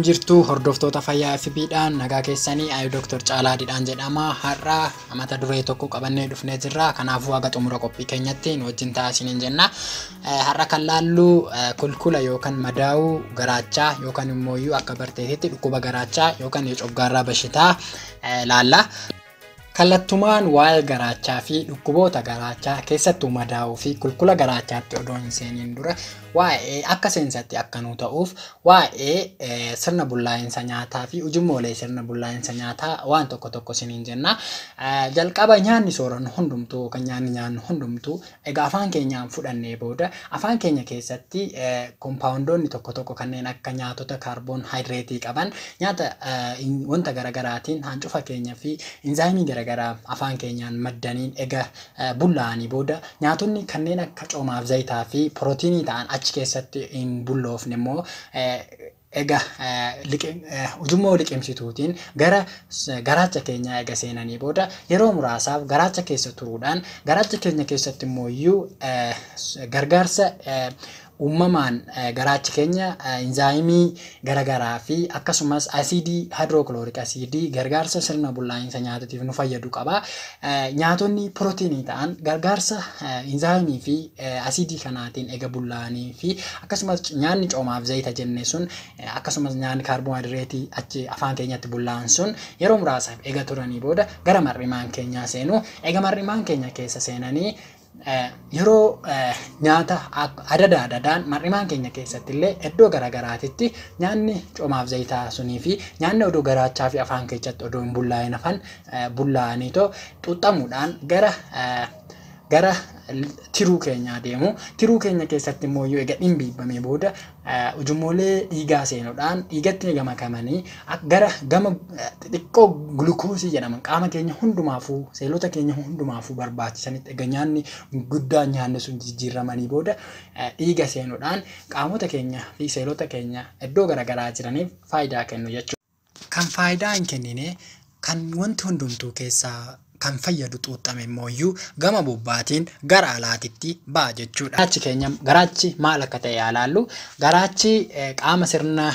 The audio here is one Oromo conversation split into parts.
Akkam jirtu hordoftoota fayyaa FB'dhaan nagaa keessanii ayu Dr. Caalaa Didhaan jedhama. Har'a mata duree tokko qabannee dhufnee jirra. Kanaafuu haga xumura qophii keenyatti nu wajjin taasisaniin jenna. Har'a kan laallu kulkula yookaan madaa'uu garaachaa yookaan immoo akka barteetti dhukkuba garaachaa yookaan coggaarraa bashitaa laalla. Kallattumaan waa'ee garaachaa fi dhukkuboota garaachaa keessattuu madaa'uu fi kulkula garaachaatti odoo hin seeniin dura waa'ee akka seensatti akka nu ta'uuf waa'ee sirna bullaa'insa nyaataa fi ujummoolee sirna bullaa'insa nyaataa waan tokko isiniin jenna. Jalqaba nyaanni soorannu hundumtuu kan nyaannu hundumtuu egaa afaan keenyaan fudhannee booda afaan keenya keessatti kompaawundoonni tokko kanneen akka nyaatota kaarboonhaayidireetii qaban nyaata wanta garaagaraatiin hancufa keenya fi inzaayimii garaagaraa afaan keenyaan maddaniin egaa bullaa'anii booda nyaatonni kanneen akka coomaaf zayitaa fi pirootiinii ta'an achi keessatti hin bulloofne immoo egaa ujummoo liqimsituutiin gara garaacha keenyaa egaa seenanii booda yeroo muraasaaf garaacha keessa turuudhaan garaacha keenya keessatti immoo gargaarsa uumamaan garaachi keenya inzaayimii garaagaraa fi akkasumas asiidii hidroklooriik asiidii gargaarsa sirna bullaa'insa nyaataatiif nu fayyadu qaba. Nyaatonni pirootiinii ta'an gargaarsa inzaayimii fi asiidii kanaatiin eega bullaa'anii fi akkasumas nyaanni coomaaf zayita jenne sun akkasumas nyaanni kaarboonhaayidireetii achi afaan keenyatti bullaa'an sun yeroo muraasaaf eega turanii booda gara mar'imaan keenyaa seenu. Eega mar'imaan keenya keessa seenanii yeroo nyaata adadaan mar'imaan keenya keessatti illee iddoo garaagaraatitti nyaanni coomaaf zayitaa sunii fi nyaanni odoo garaachaa fi afaan keessatti odoo hin bullaa'in hafan bullaa'anii xuuxamuudhaan gara tiruu keenyaa deemu. Tiruu keenya keessatti immoo egaa dhimbiibamee booda ujummoolee dhiigaa seenuudhaan dhiigatti makamanii gara gama xixiqqoo gulukoosii jedhaman qaama keenya hundumaafuu seelota keenya hundumaafuu barbaachisanitti egaa nyaanni guddaan nyaanni sun jijjiiramanii booda dhiiga seenuudhaan qaamota keenya fi seelota keenya iddoo garaagaraa jiraniif faayidaa kennu jechuudha. Kan faayidaa hin kennine kan wanti hundumtuu keessaa kan fayyadu xuuxame immoo gama bobbaatiin gara alaatitti ba'a jechuudha. Garaachi maal akka ta'e ilaallu. Garaachi qaama sirna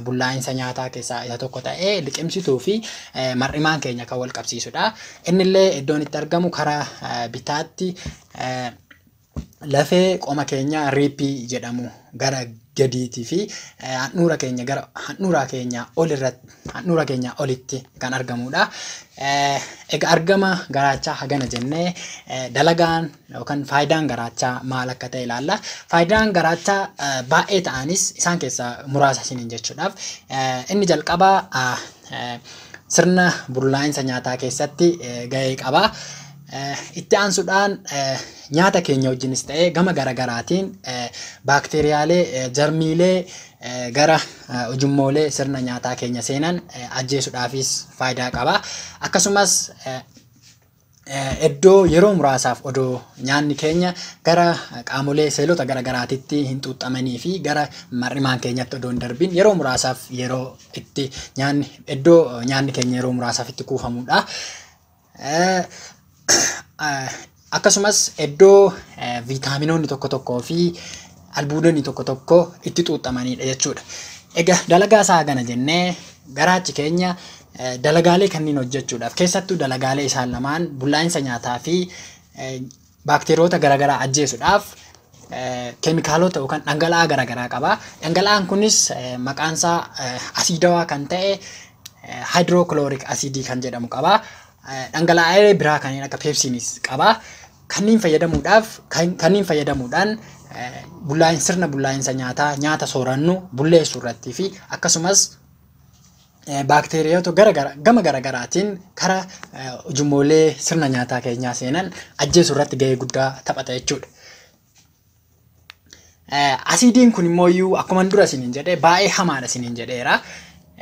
bullaa'insa nyaataa keessaa isa tokko ta'ee liqimsituu fi mar'imaan keenya kan wal qabsiisudha. Innillee iddoon itti argamu karaa bitaatti lafee qoma keenya riippii jedhamu gara gadiitii fi handhuura keenya gara handhuura keenya olitti kan argamudha. Egaa argama garaachaa hagana jennee dalagaan yookaan faayidaan garaachaa maal akka ta'e ilaalla. Faayidaan garaachaa baay'ee ta'anis isaan keessaa muraasa isiniin jechuudhaaf inni jalqabaa sirna bullaa'insa nyaataa keessatti gahee qaba. Itti aansuudhaan nyaata keenya wajjinis ta'ee gama garaagaraatiin baakteeriyaalee jarmiilee gara ujummoolee sirna nyaataa keenya seenan ajjeesuudhaafis faayidaa qaba. Akkasumas iddoo yeroo muraasaaf odoo nyaanni keenya gara qaamolee seelota garaagaraatitti hin xuuxamanii fi gara mar'imaan keenyatti odoo hin darbin yeroo muraasaaf yeroo itti nyaanni keenya yeroo muraasaaf itti kuufamudha. Akkasumas iddoo viitaaminoonni tokko fi albuudonni tokko itti xuuxamanidha jechuudha. Egaa dalagaa isaa hagana jennee garaachi keenya dalagaalee kanneen hojjechuudhaaf keessattuu dalagaalee isaan lamaan bullaa'insa nyaataa fi baakteeriyoota garaagaraa ajjeesuudhaaf keemikaalota yookaan dhangala'aa garaagaraa qaba. Dhangala'aan kunis maqaan isaa asiidawaa kan ta'e hidroklooriik asiidii kan jedhamu qaba. Dhangala'aa biraa kanneen akka peepsiinis qaba. Kanneen fayyadamuudhaan sirna bullaa'insa nyaataa nyaata soorannu bulleessuu irratti fi akkasumas baakteeriyoota gama garaagaraatiin karaa ujummoolee sirna nyaataa keenyaa seenan ajjeesuu irratti gahee guddaa taphata jechuudha. Asiidiin kun immoo akkuma dura isiniin jedhee baay'ee hamaadha isiniin jedheera.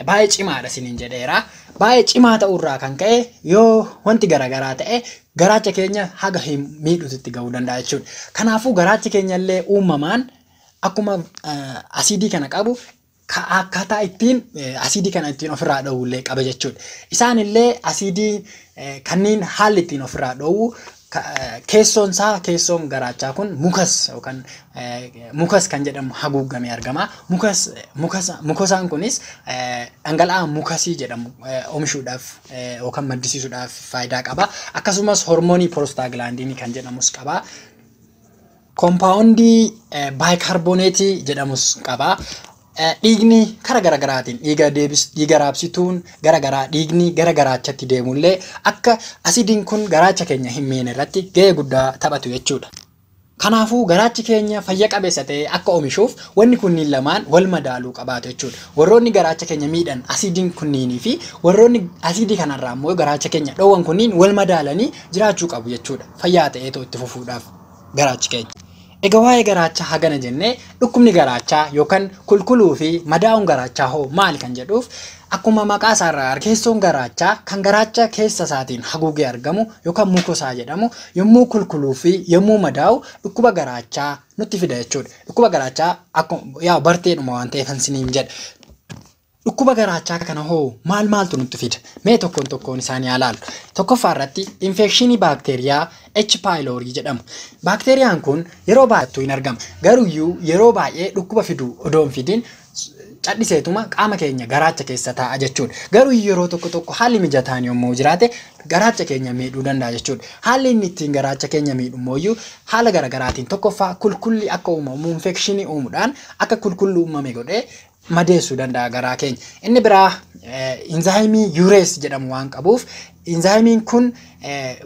Baay'ee cimaadha isiniin jedheera. Baay'ee cimaa ta'uurraa kan ka'e yoo wanti garaagaraa ta'e garaacha keenya haga hin miidhuutti gahuu danda'a jechuudha. Kanaafuu garaachi keenya illee uumamaan akkuma asiidii kana qabu akkaataa ittiin asiidii kana ittiin ofirraa dhowwullee qaba jechuudha. Isaan illee asiidii kanneen haalli ittiin ofirraa dhowwu keessoon garaachaa kun mukas kan jedhamu haguugamee argama. Mukosaan kunis dhangala'aa mukasii jedhamu oomishuudhaaf yookaan maddisiisuudhaaf faayidaa qaba. Akkasumas hormoonii piroostaaglaandiinii kan jedhamus qaba. Koompaawundii baayikaarbooneetii jedhamus qaba. Dhiigni karaa garaagaraatiin dhiiga raabsituun garaagaraa dhiigni gara garaachatti deemullee akka asidiin kun garaacha keenya hin miine irratti gahee guddaa taphatu jechuudha. Kanaafuu garaachi keenya fayya qabeessa ta'e akka oomishuuf wanni kunniin lamaan wal madaaluu qabaatu jechuudha. Warroonni garaacha keenya miidhan asidiin kunniinii fi warroonni asidii kanarraa immoo garaacha keenya dhoowwan kunniin wal madaalanii jiraachuu qabu jechuudha. Fayyaa ta'eetoo itti fufuudhaaf garaachi keenya. Egaa waa'ee garaachaa hagana jennee dhukkubni garaachaa yookaan kulkuluu fi madaa'uun garaachaa hoo maal kan jedhuuf akkuma maqaa isaarraa keessoon garaachaa kan garaacha keessa isaatiin haguugee argamu yookaan mukosaa jedhamu yommuu kulkuluu fi yommuu madaa'u dhukkuba garaachaa nutti fida jechuudha. Dhukkuba garaachaa akkuma barteedhuma waan ta'eef isiniin jedha. Dhukkuba garaachaa kana hoo maaltu nutti fida? Mee tokkoon isaanii ilaallu. Tokkoffaa irratti infekshinii baakteeriyaa H. pylori jedhamu. Baakteeriyaan kun yeroo baay'attuu hin argama. Garuuyyuu yeroo baay'ee dhukkuba fiduu odoo hin fidin cadhiseetuma qaama keenya garaacha keessa taa'a jechuudha. Garuu yeroo tokko haalli mijataan yommuu jiraate garaacha keenya miidhuu danda'a jechuudha. Haalli inni ittiin garaacha keenya miidhu immoo haala garaagaraatiin tokkoffaa kulkulli akka uumamu infekshinii uumuudhaan akka kulkulli uumame godhee madeessuu danda'a garaa keenya. Inni biraa inzaayimii yuurees jedhamu waan qabuuf inzaayimiin kun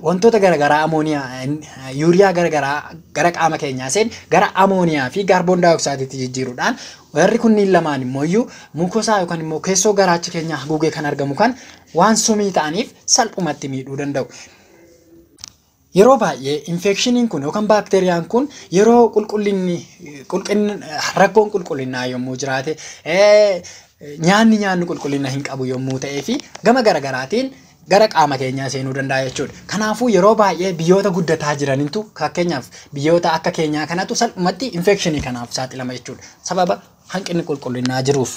wantoota garaagaraa amooniyaa yuuriyaa garaagaraa gara qaama keenyaa seen gara amooniyaa fi kaarboon daayoksaayidiitti jijjiiruudhaan warri kunniin lamaan immoo mukosaa yookaan immoo keessoo garaacha keenyaa haguugee kan argamu kan waan sumii ta'aniif salphumatti miidhuu danda'u. Yeroo baay'ee infekshiniin kun yookaan baakteeriyaan kun yeroo rakkoon qulqullinnaa yommuu jiraate nyaanni qulqullina hin qabu yommuu ta'ee fi gama garaagaraatiin gara qaama keenyaa seenuu danda'a jechuudha. Kanaafuu yeroo baay'ee biyyoota guddataa jiranitu fakkeenyaaf biyyoota akka keenyaa kanatu salphumatti infekshinii kanaaf saaxilama jechuudha. Sababa hanqinni qulqullinnaa jiruuf.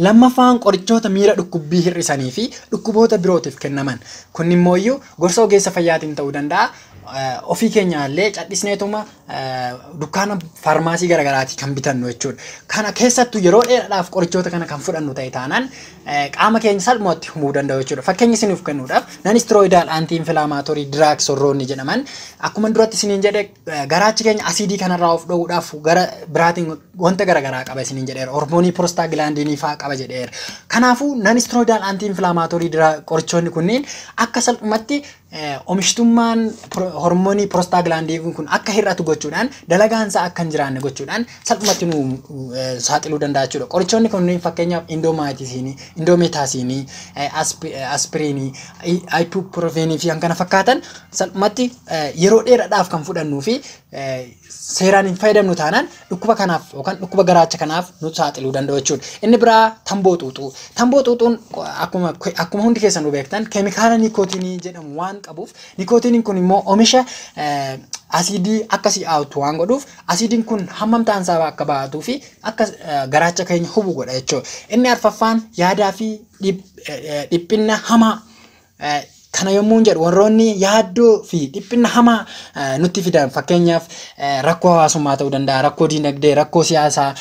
Lammaffaan qorichoota miira dhukkubbii hir'isanii fi dhukkuboota birootiif kennaman. Kun immoo gorsa ogeessa fayyaatiin ta'uu danda'a. Ofii keenyaallee cadhisneetuma dukkaana faarmaasii garaagaraatii kan bitannu jechuudha. Kana keessattuu yeroo dheeraadhaaf qorichoota kana kan fudhannu ta'e taanaan qaama keenya salphumatti humuu danda'u jechuudha. Fakkeenya isiniif kennuudhaaf non-steroidal anti-inflammatory drugs warroonni jedhaman akkuma duratti isiniin jedhe garaachi keenya asidii kanarraa of dhoowuudhaaf gara biraatiin wanta garaagaraa qaba isiniin jedheera. Hormoonii piroostaaglaandiinii fa'aa qaba jedheera. Kanaafuu non-steroidal anti-inflammatory qorichoonni kunniin akka salphumatti oomishtummaan hormoonii piroostaaglaandiinii kun akka hir'atu gochuudhaan dalagaansaa akka hin jiraanne gochuudhaan salphumatti nu saaxiluu danda'a jechuudha. Qorichoonni kunniin fakkeenyaaf indoometaasiinii, aspiriinii, ibuprofenii fi kan kana fakkaatan salphumatti yeroo dheeraadhaaf kan fudhannuu fi seeraan hin fayyadamnu taanaan dhukkuba kanaaf yookaan dhukkuba garaacha kanaaf nu saaxiluu danda'u jechuudha. Inni biraa tamboo xuuxuu. Tamboo xuuxuun akkuma hundi keessan beektan keemikaala nikootiinii jedhamu waan qabuuf nikootiiniin kun immoo oomisha asidii akka si'aawtu waan godhuuf asidiin kun hammam ta'ansaa akka ba'atuu fi akka garaacha keenya hubu godha jechuudha. Inni arfaffaan yaadaa fi dhiphina hamaa kana yommuu jedhu warroonni yaaddoo fi dhiphina hamaa nutti fidan fakkeenyaaf rakkoo hawaasummaa ta'uu danda'a, rakkoo diinagdee, rakkoo siyaasaa,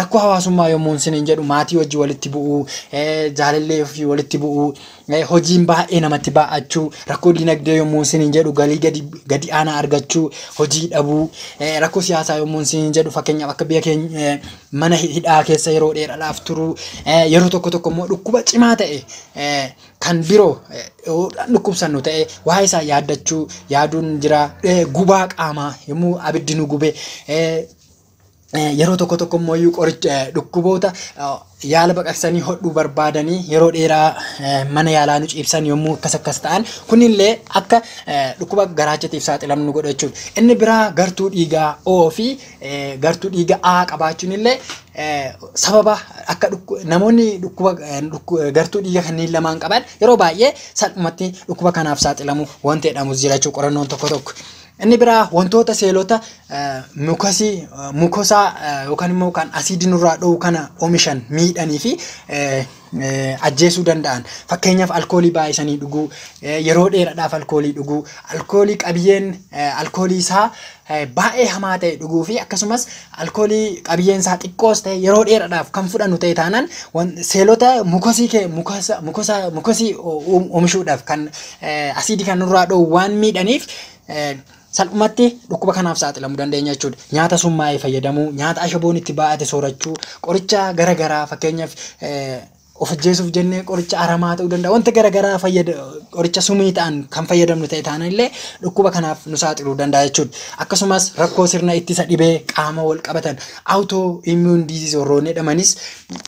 rakkoo hawaasummaa yommuu isiniin jedhu maatii wajjin walitti bu'uu, jaalallee fi walitti bu'uu, hojiin baay'ee namatti baa'achuu, rakkoo diinagdee yommuu isiniin jedhu galii gadi aanaa argachuu, hojii dhabuu, rakkoo siyaasaa yommuu isiniin jedhu fakkeenyaaf akka biyya keenya mana hidhaa keessa yeroo dheeraadhaaf turuu, yeroo tokko immoo dhukkuba cimaa ta'e kan biroo dhukkubsannu ta'e waa'ee isaa yaaddachuu yaaduun jira. Gubaa qaamaa yommuu abiddi nu gube yeroo tokko immoo qoricha dhukkuboota yaala baqaqsanii hodhuu barbaadanii yeroo dheeraa mana yaalaa nu ciibsan yommuu akkas ta'an kunillee akka dhukkuba garaachatiif saaxilamnu godha jechuudha. Inni biraa gartuu dhiigaa O fi gartuu dhiigaa A qabaachuun illee sababa akka namoonni gartuu dhiigaa kanneen lamaan qaban yeroo baay'ee salphumatti dhukkuba kanaaf saaxilamu wanti jedhamus jira jechuudha qorannoon tokko. Inni biraa wantoota seelota mukosaa yookaan immoo kan asidii nurraa dhoowwu kana oomishan miidhanii fi ajjeesuu danda'an. Fakkeenyaaf alkoolii baay'isanii dhuguu, yeroo dheeraadhaaf alkoolii dhuguu, alkoolii qabiyyeen alkoolii isaa baay'ee hamaa ta'e dhuguu fi akkasumas alkoolii qabiyyeen isaa xiqqoos ta'e yeroo dheeraadhaaf kan fudhannu ta'e taanaan seelota mukosii oomishuudhaaf kan asiidii kan nurraa dhoowwu waan miidhaniif salphumatti dhukkuba kanaaf saaxilamuu dandeenya jechuudha. Nyaata summaa'ee fayyadamuu, nyaata ashaboon itti baa'ate soorachuu, qoricha garaagaraa fakkeenyaaf of ajjeesuuf jennee qoricha aramaa ta'uu danda'a. Wanta garaagaraa qoricha sumii ta'an kan fayyadamnu ta'e taanaan illee dhukkuba kanaaf nu saaxiluu danda'a jechuudha. Akkasumas rakkoo sirna ittisa dhibee qaama wal qabatan auto immune disease warroonni jedhamanis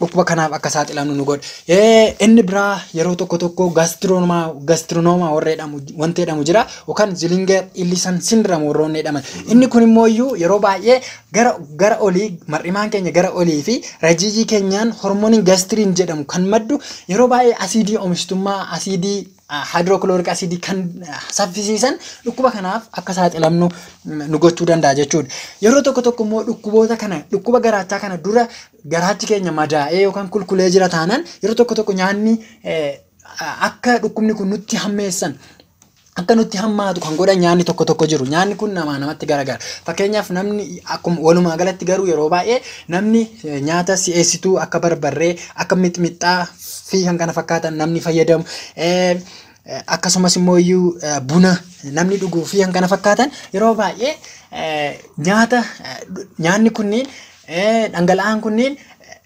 dhukkuba kanaaf akka saaxilamnu nu godha. Inni biraa yeroo tokko gaastiroonomaa warra jedhamu wanta jedhamu jira yookaan Zillinger Ellison syndrome warroonni jedhaman. Inni kun immoo yeroo baay'ee gara olii mar'imaan keenya gara olii fi rajiijii keenyaan hormooniin gaastiriin jedhamu kan maddu yeroo baay'ee asiidii oomishtummaa asiidii hydrochloric acidii kan saffisiisan dhukkuba kanaaf akka saaxilamnu nu gochuu danda'a jechuudha. Yeroo tokko immoo dhukkuba garaachaa kana dura garaachi keenya madaa'ee yookaan kulkulee jira taanaan yeroo tokko nyaanni akka dhukkubni kun nutti hammeessan akka nutti hammaatu kan godhan nyaanni tokko jiru. Nyaanni kun namatti garagara. Fakkeenyaaf namni akkuma walumaa galatti garuu yeroo baay'ee namni nyaata si'eessituu akka barbarree akka mixmixaa fi kan kana fakkaatan namni fayyadamu. Akkasumas immoo buna namni dhuguu fi kan kana fakkaatan yeroo baay'ee nyaanni kunniin dhangala'aan kunniin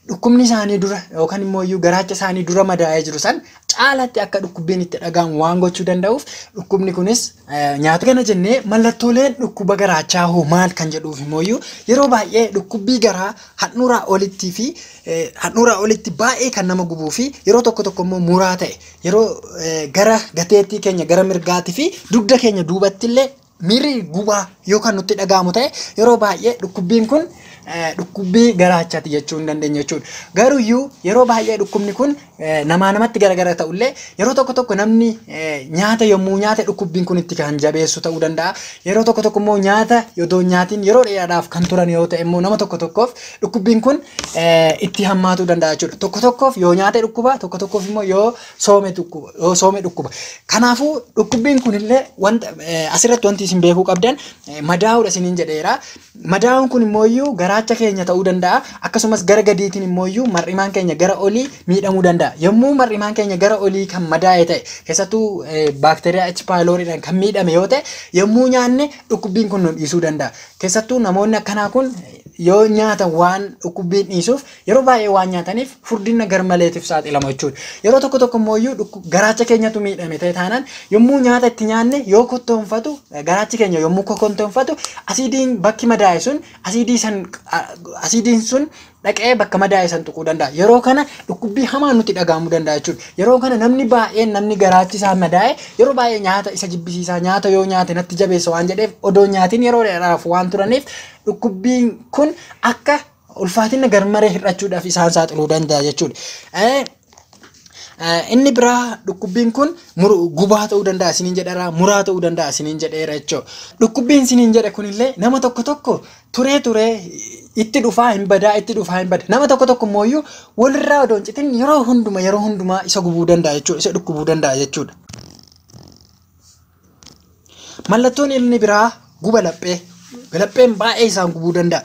dhukkubni isaanii dura yookaan immoo garaacha isaanii dura madaa'ee jiru san caalatti akka dhukkubbiin itti dhagahamu waan gochuu danda'uuf dhukkubni kunis nyaata kana jennee mallattooleen dhukkuba garaachaa hoo maal kan jedhuuf immoo yeroo baay'ee dhukkubbii garaa handhuuraa olitti baay'ee kan nama gubuu fi yeroo tokko immoo muraa ta'e yeroo gara gateettii keenya gara mirgaatii fi dugda keenya duubatti illee miirri gubaa yookaan nutti dhagahamu ta'e yeroo baay'ee dhukkubbiin kun dhukkubbii garaachaati jechuu hin dandeenya jechuudha. Garuu yeroo baay'ee dhukkubni kun namatti garagara ta'ullee yeroo tokko namni nyaata yommuu nyaate dhukkubbiin kun itti kan jabeessu ta'uu danda'a. Yeroo tokko immoo nyaata yoo nyaatiin yeroo dheeraadhaaf kan turan yoo ta'e immoo nama tokkoof dhukkubbiin kun itti hammaatuu danda'a jechuudha. Tokkoof yoo nyaate dhukkuba, tokkoof immoo yoo soome dhukkuba. Kanaafuu dhukkubbiin kunillee asirratti wanti isin beekuu qabdan madaa'uudha isiniin jedheera. Madaa'uun kun immoo garaacha keenya ta'uu danda'a. Akkasumas gara gadiitiin immoo mar'imaan keenya gara olii miidhamuu danda'a. Yommuu mar'imaan keenya gara olii kan madaa'e ta'e keessattuu baakteeriyaa H. pyloriidhaan kan miidhame yoo ta'e yommuu nyaanne dhukkubbiin kun nu dhiisuu danda'a. Keessattuu namoonni akkanaa kun yoo nyaatan waan dhukkubbiin dhiisuuf yeroo baay'ee waan nyaataniif furdina garmaleetiif saaxilamu jechuudha. Yeroo tokko immoo garaacha keenyatu miidhame ta'e taanaan yommuu nyaata itti nyaanne yoo kottoonfatu garaachi keenya yommuu kottoonfatu asiidiin bakki madaa'e sun asiidiin sun dhaqee bakka madaa'e san tuquu danda'a. Yeroo kana dhukkubbii hamaa nutti dhagahamuu danda'a jechuudha. Yeroo kana namni garaachi isaa madaa'e yeroo baay'ee nyaata isa jibbisiisaa nyaata yoo nyaate natti jabeessa waan jedheef odoo nyaatiin yeroo dheeraaf waan turaniif dhukkubbiin kun akka ulfaatina garmaree hir'achuudhaaf isaan saaxiluu danda'a jechuudha. Inni biraa dhukkubbiin kun gubaa ta'uu danda'a isiniin jedheera, muraa ta'uu danda'a isiniin jedheera jechuudha. Dhukkubbiin isiniin jedhe kunillee nama tokko turee itti dhufaa hin bada. Nama tokko immoo walirraa odoo hin citin yeroo hundumaa isa gubuu danda'a jechuudha. Isa dhukkubuu danda'a jechuudha. Mallattoon inni biraa guba laphee. Lapheen baay'ee isaan gubuu danda'a.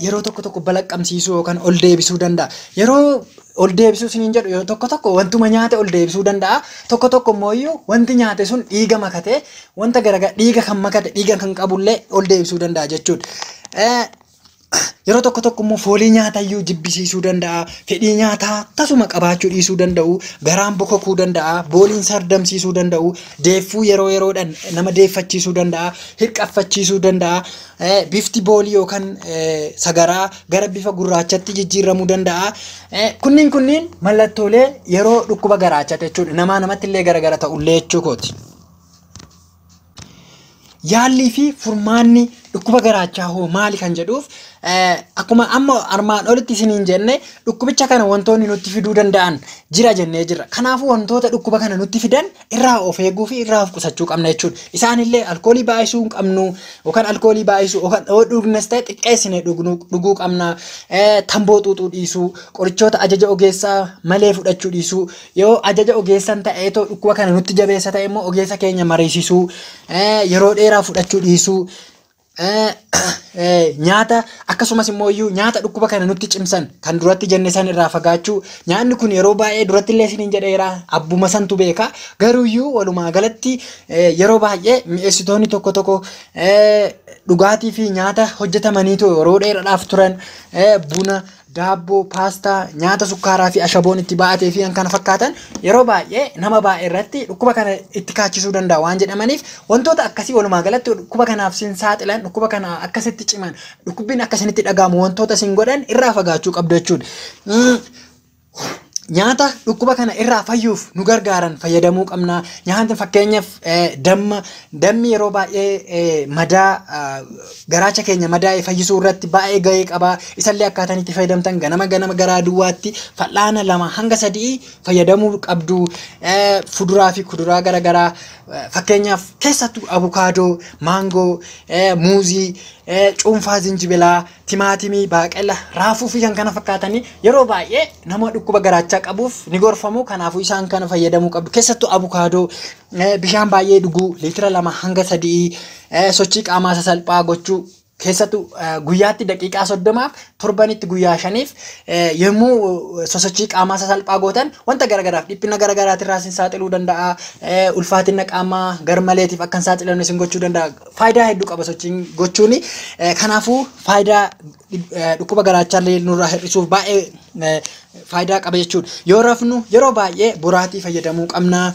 Yeroo tokko balaqqamsiisuu yookaan ol deebisuu danda'a. Yeroo ol deebisuu isiniin jedhu yoo tokko wantuma nyaate ol deebisuu danda'a. Tokko immoo wanti nyaate sun dhiiga makatee wanta garaagaraa dhiiga kan makate dhiiga kan qabullee ol deebisuu danda'a jechuudha. Yeroo tokko immoo foolii nyaatayyuu jibbisiisuu danda'a. Fedhii nyaataa tasuma qabaachuu dhiisuu danda'u. Garaan bokokuu danda'a. Booliin sardamsiisuu danda'u. Deeffuu yeroodhaan nama deeffachiisuu danda'a. Hirqaffachiisuu danda'a. Bifti boolii yookaan sagaraa gara bifa gurraachatti jijjiiramuu danda'a. Kunniin mallattoolee yeroo dhukkuba garaachaati jechuudha. Namatti illee garagara ta'ullee jechuukooti. Yaallii fi furmaanni dhukkuba garaachaa hoo maali kan jedhuuf akkuma amma armaan olitti isiniin jenne dhukkubicha kana wantoonni nutti fiduu danda'an jira jennee jirra. Kanaafuu wantoota dhukkuba kana nutti fidan irraa of eeguu fi irraa of qusachuu qabna jechuudha. Isaanillee alkoolii baay'isuu hin qabnu yookaan alkoolii baay'isuu yookaan dhugnes ta'e xiqqeessine dhuguu qabna. Tamboo xuuxuu dhiisuu, qorichoota ajaja ogeessaa malee fudhachuu dhiisuu, yoo ajaja ogeessan ta'eetoo dhukkuba kana nutti jabeessa ta'e immoo ogeessa keenya mariisisuu, yeroo dheeraa fudhachuu dhiisuu. Nyaata akkasumas immoo nyaata dhukkuba kana nutti cimsan kan duratti jenne san irraa fagaachuu. Nyaanni kun yeroo baay'ee duratti illee isiniin jedheera abbuma santu beeka. Garuuyyuu walumaa galatti yeroo baay'ee mi'eessitoonni tokko tokko dhugaatii fi nyaata hojjetamaniitu yeroo dheeraadhaaf turan buna, daabboo, paastaa, nyaata sukkaaraa fi ashaboon itti baatee fi kan kana fakkaatan yeroo baay'ee nama baay'ee irratti dhukkuba kana itti kaachisuu danda'a waan jedhamaniif wantoota akkasii walumaa galatti dhukkuba kanaaf sin saaxilan dhukkuba kana akkasitti ciman dhukkubbiin akkasinitti dhagahamu wantoota sin godhan irraa fagaachuu qabdu jechuudha. Nyaata dhukkuba kana irraa fayyuuf nu gargaaran fayyadamuu qabna. Nyaanni fakkeenyaaf dammi yeroo baay'ee madaa garaacha keenya madaa fayyisuu irratti baay'ee gahee qaba. Isallee akkaataan itti fayyadamtan ganama garaa duwwaatti fal'aana 2 hanga 3 fayyadamuu qabdu. Fuduraa fi kuduraa garaa fakkeenyaaf keessattuu abukaadoo, maangoo, muuzii, cuunfaa zinjibilaa, timaatimii, baaqela, raafuu fi kan kana fakkaatanii yeroo baay'ee nama dhukkuba garaachaa qabuuf ni gorfamu. Kanaafuu isaan kana fayyadamuu qabdu. Keessattuu abukaadoo, bishaan baay'ee dhuguu, liitira 2 hanga 3, sochii qaamaa sasalphaa gochuu. Keessattuu guyyaatti daqiiqaa 30 torbanitti guyyaa 5 yommuu sosochii qaamaa sasalphaa gootan wanta garagaraaf dhiphina garagaraatiirraa isin saaxiluu danda'a. Ulfaatina qaamaa garmaleetiif akka hin saaxilamne isin gochuu danda'a. Faayidaa hedduu qaba sochiin gochuuni. Kanaafuu faayidaa dhukkuba garaachaallee nurraa hir'isuuf baay'ee faayidaa qaba jechuudha. Yoo rafnu yeroo baay'ee boraatii fayyadamuu qabna.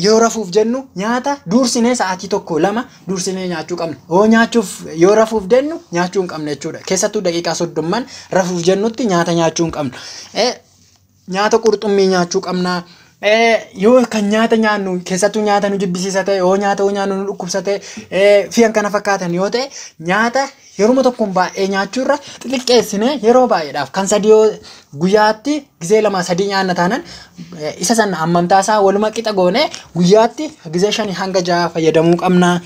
Yoo rafuuf jennu nyaata duursinee sa'aatii 1-2 duursinee nyaachuu qabna. Yoo rafuuf jennu nyaachuu hin qabne jechuudha. Keessattuu daqiiqaa 30 rafuuf jennutti nyaata nyaachuu hin qabnu. Nyaata qurxummii nyaachuu qabna. Yoo kan nyaata nyaannu keessattuu nyaata nu jibbisiisa ta'e yoo nyaata nyaannu nu dhukkubsa ta'e fi kan kana fakkaatan yoo ta'e nyaata yeroo tokkoon baay'ee nyaachuurra xixiqqeessine yeroo baay'eedhaaf kan sadii guyyaatti gizee 2-3 nyaanna taanan isa san hammamtaasaa waluma qixa goone guyyaatti gizee 5 hanga 6 fayyadamuu qabna.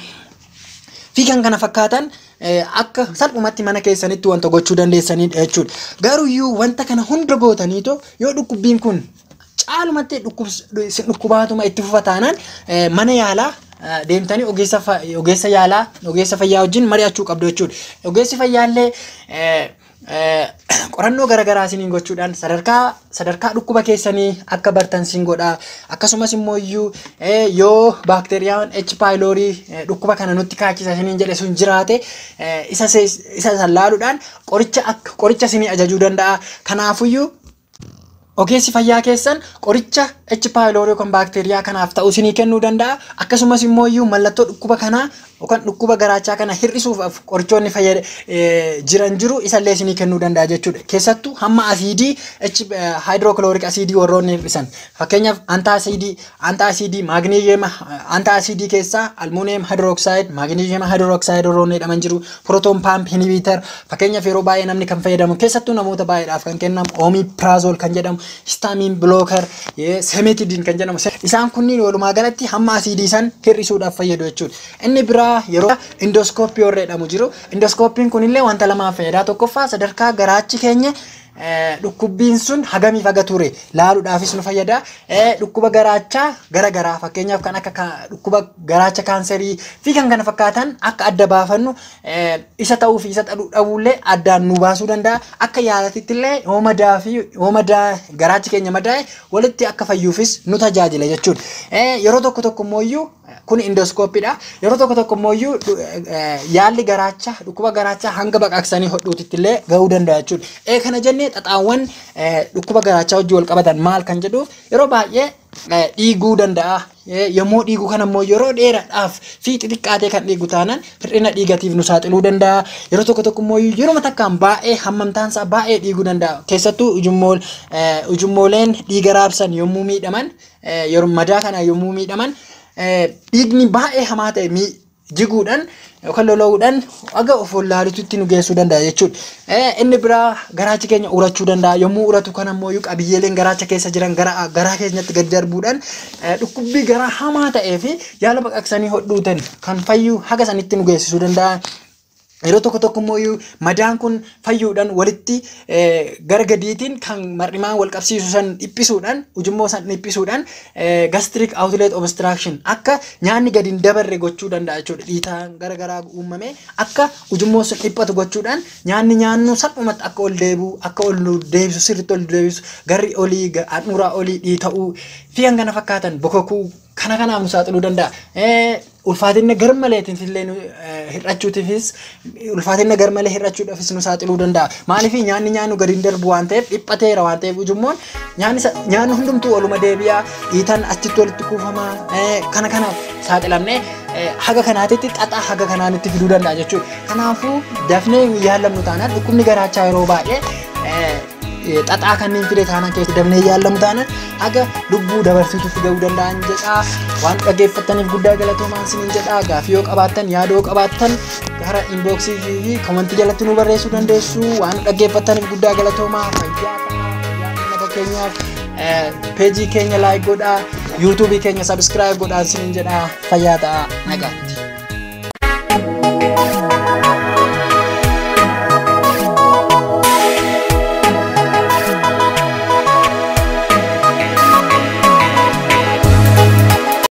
Fi kan kana fakkaatan akka salphumatti mana keessanitti wanta gochuu dandeessanii jechuudha. Garuuyyuu wanta kana hunda gootaniitoo yoo dhukkubbiin kun caalumatti dhukkubaatuma itti fufataanaan mana yaalaa deemtanii ogeessa yaalaa ogeessa fayyaa wajjin mari'achuu qabdu jechuudha. Ogeessi fayyaallee qorannoo garagaraa isiniin gochuudhaan sadarkaa dhukkuba keessanii akka bartan isin godha. Akkasumas immoo yoo baakteeriyaan H pylori dhukkuba kana nutti kaachisa isiniin jedhe sun jiraate isa sallaaluudhaan qoricha isinii ajajuu danda'a. Kanaafuyyuu ogeessi fayyaa keessan qoricha H pylori yookaan baakteeriyaa kanaaf ta'u isinii kennuu danda'a. Akkasumas immoo mallattoo dhukkuba kanaa yookaan dhukkuba garaachaa kana hir'isuuf qorichoonni jiran jiru isallee isinii kennuu danda'a jechuudha. Keessattuu hamma asiidii hydrochloric acidii warroonni hir'isan fakkeenyaaf antaasiidii maagneeziyem antaasiidii keessaa aluminium hydroxide maagneeziyem hydroxide warroonni jedhaman jiru. Proton pump inhibitor fakkeenyaaf yeroo baay'ee namni kan fayyadamu keessattuu namoota baay'eedhaaf kan kennamu omeprazole kan jedhamu, histamine blocker, semetidine kan jedhamu isaan kunniin walumaa galatti hamma asiidii san hir'isuudhaaf fayyadu jechuudha. Inni biraa yeroo endoscopy jedhamu jiru. Endoscopy'n kunillee wanta lamaaf fayyada. Tokkoffaa sadarkaa garaachi keenya dhukkubbiin sun hagamiif haga ture laaluudhaafis nu fayyada. Dhukkuba garaachaa garagaraa fakkeenyaaf kan akka dhukkuba garaacha kaanserii fi kan kana fakkaatan akka adda baafannu isa ta'uu fi isa dhabuullee addaan nu baasuu danda'a. Akka yaalatittillee yoo madaa garaachi keenya madaa'e walitti akka fayyuufis nu tajaajila jechuudha. Yeroo tokko immoo kun endoscopy'dha. Yeroo tokko immoo yaalli garaacha dhukkuba garaachaa hanga baqaqsanii hodhuutittillee gahuu danda'a jechuudha. Kana jennee xaxaawwan dhukkuba garaachaa wajjin wal qabatan maal kan jedhuuf yeroo baay'ee dhiiguu danda'a. Yommuu dhiiguu kana immoo yeroo dheeraadhaaf fi xixiqqaatee kan dhiigu taanaan hir'ina dhiigatiif nu saaxiluu danda'a. Yeroo tokko immoo yeroo takkaan baay'ee hammamtaansaa baay'ee dhiiguu danda'a. Keessattuu ujummooleen dhiiga raabsan yommuu miidhaman yeroo madaa kana yommuu miidhaman dhiigni baay'ee hamaa ta'e jiguudhaan yookaan lola'uudhaan aga of wallaaluutti nu geessuu danda'a jechuudha. Inni biraa garaachi keenya urachuu danda'a. Yommuu uratu kan ammoo qabiyyeeleen garaacha keessa jiran garaa keenyatti gad darbuudhaan dhukkubbii garaa hamaa ta'ee fi yaala baqaqsanii hodhuutan kan fayyu haga sanitti nu geessisuu danda'a. Yeroo tokko immoo madaan kun fayyuudhaan walitti gara gadiitiin kan mar'imaan wal qabsiisu san dhiphisuudhaan ujummoo san dhiphisuudhaan gastric outlet obstruction akka nyaanni gadi hin dabarre gochuu danda'a jechuudha. Dhiitaan garaa uumame akka ujummoo sun dhiphatu gochuudhaan nyaanni nyaannu salphumatti akka ol deebi'u akka ol deebisu sirriitti ol deebisu garri olii handhuuraa olii dhiita'uu fi hangana fakkaatan bokokuu kanaaf nu saaxiluu danda'a. Ulfaatinni garmaleetiin illee hir'achuutiifis ulfaatinni garmalee hir'achuudhaafis nu saaxiluu danda'a. Maaliif nyaanni nyaannu gadi hin darbu waan ta'eef dhiphateera waan ta'eef ujummoon nyaanni hundumtuu oluma deebi'a dhiitaan achitti walitti kuufama kanaaf saaxilamne haga kanaatitti xaxaa haga kanaanitti fiduu danda'a jechuudha. Kanaafuu dafnee yaalamnu taanaan dhukkubni garaachaa yeroo baay'ee xaxaa kanneen fide taanaan keessa dafnee yaalamu taanaan haga lubbuu dabarsuutu ga'uu danda'an jedha. Waan dhaggeeffataniif guddaa galatoomaa isiniin jedha. Gaaffii yoo qabaattan yaada yoo qabaattan gara inboxii fi komentii jalatti nu barreessuu dandeessu. Waan dhaggeeffataniif guddaa galatoomaa fayyaa ta'aa keenyaaf peejii keenya laayik godhaa, yuutuubii keenya sabskiraayib godhaa isiniin jedha. Fayyaa ta'aa nagaatti.